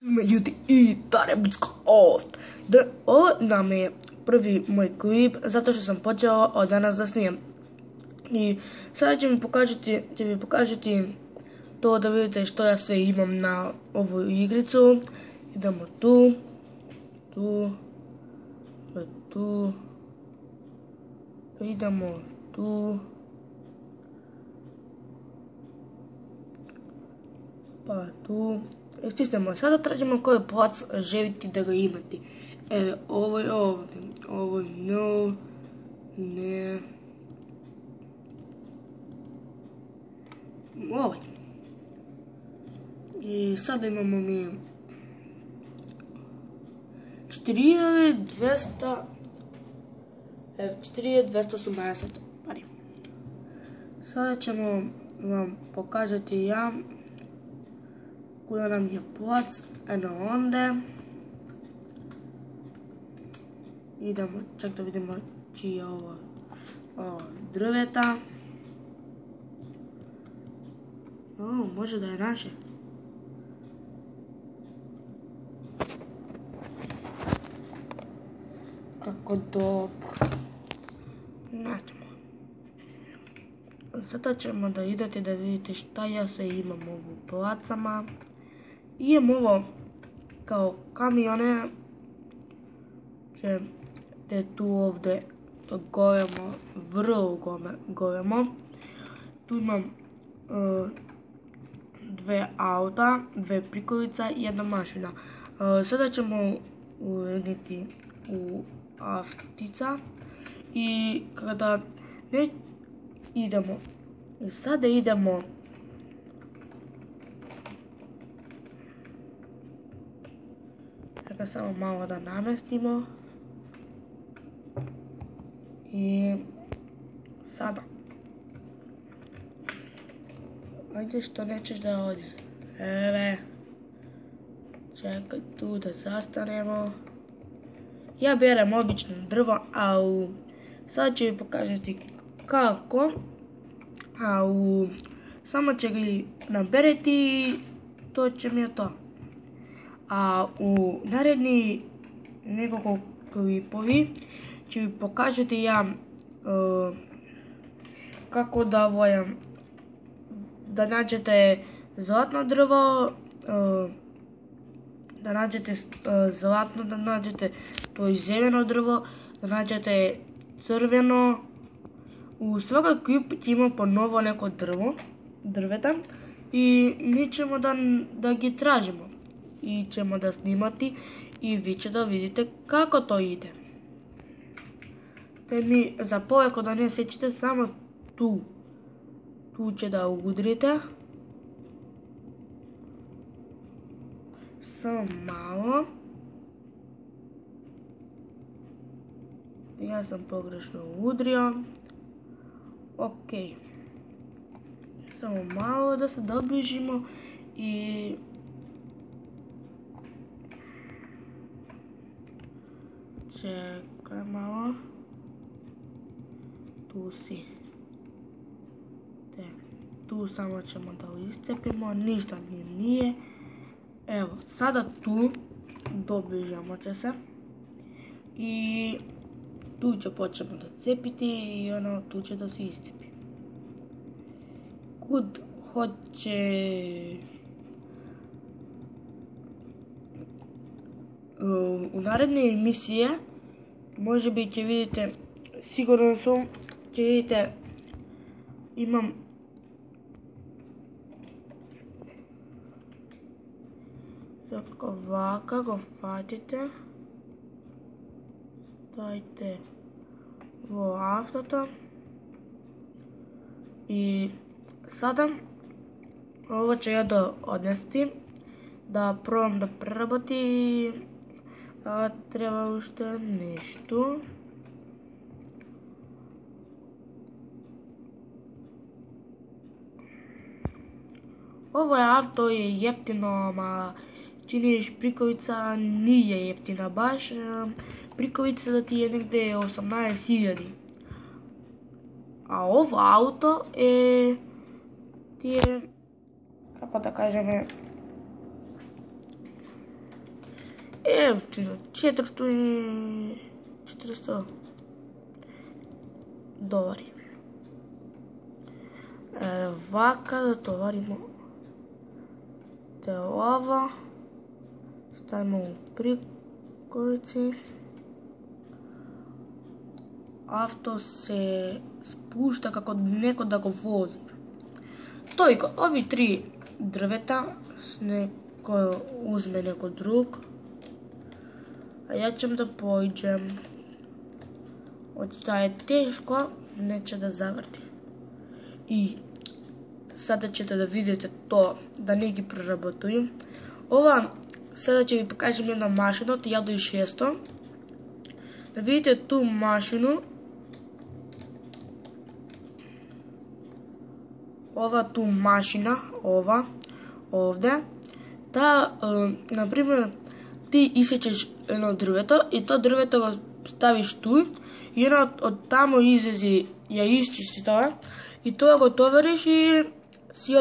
Ljudi i Tarebutska ovdje. Ovo nam je prvi moj klip, zato što sam počeo od danas da snimam. I sada ću mi pokažiti to da vidite što ja sve imam na ovu igricu. Idemo tu, idemo tu, pa tu. Stisnemo, sada tražimo koji plac želite da ga imate. Ovo je ovdje, ovo je no, ne, ovaj. I sada imamo mi 4280 pari. Sada ćemo vam pokazati koja nam je plac, eno onda. Idemo, čak da vidimo čiji je ovo drveta. Može da je naše. Kako dobro. Naćemo. Sada ćemo da idete da vidite šta ja sve imam u placama. Imam ovo kao kamione, te tu ovdje goremo, vrlo goremo. Tu imam dve auta, dve prikolica i jedna mašina. Sada ćemo urediti u avtica i kada idemo, sada idemo samo malo da namestimo i sada ajde što nećeš da ode, čekaj tu da zastanemo. Ja berem obično drvo, sad ću vi pokazati kako, samo će ga nabereti i to će mi je to. A u naredni nekoliko klipovi ću vi pokazati kako da nađete zlatno drvo, da nađete zlatno, da nađete to i zeleno drvo, da nađete crveno. U svakoj klipu ima po novo neko drveta i mi ćemo da gi tražimo i ćemo da snimati i vi će da vidite kako to ide. Te mi za poveko da ne sjećate samo tu će da udrite. Samo malo. Ja sam pogrešno udrio. Ok. Samo malo da se dobližimo i čekaj malo. Tu si. Tu samo ćemo da iscepimo, ništa nije. Evo, sada tu dobližamo će se. I tu će počnemo da cepiti i tu će da se iscepi. Kud hoće u naredne emisije može biti će vidite, sigurno će vidite, imam ovako go fatite, dajte ovo avtoto i sada ovo ću ja da odnesti, da probam da preraboti, treba ušte nešto. Ovo auto je jeftino, činiš prikolica nije jeftina baš, prikolica da ti je negde 18.000. A ovo auto ti je, kako da kažem, евтино, 400 долари. Вака да товаримо те ова, ставимо у приковици, авто се спушта како некој да го вози. Тојко, ови 3 дрвета, некој узме некој друг, а ја ćem да појđem. Очта е тешко, неќе да заврти. И сада ćete да видите то, да не ги преработујам. Ова, сада ќе ви покажем една машина од 1600. Да видите ту машину. Ова ту машина, ова, овде. Та, например, ти исечеш едно дрвето и то дрвето го ставиш ту и една од тамо излези ја исчисти тоа и тоа го товариш и си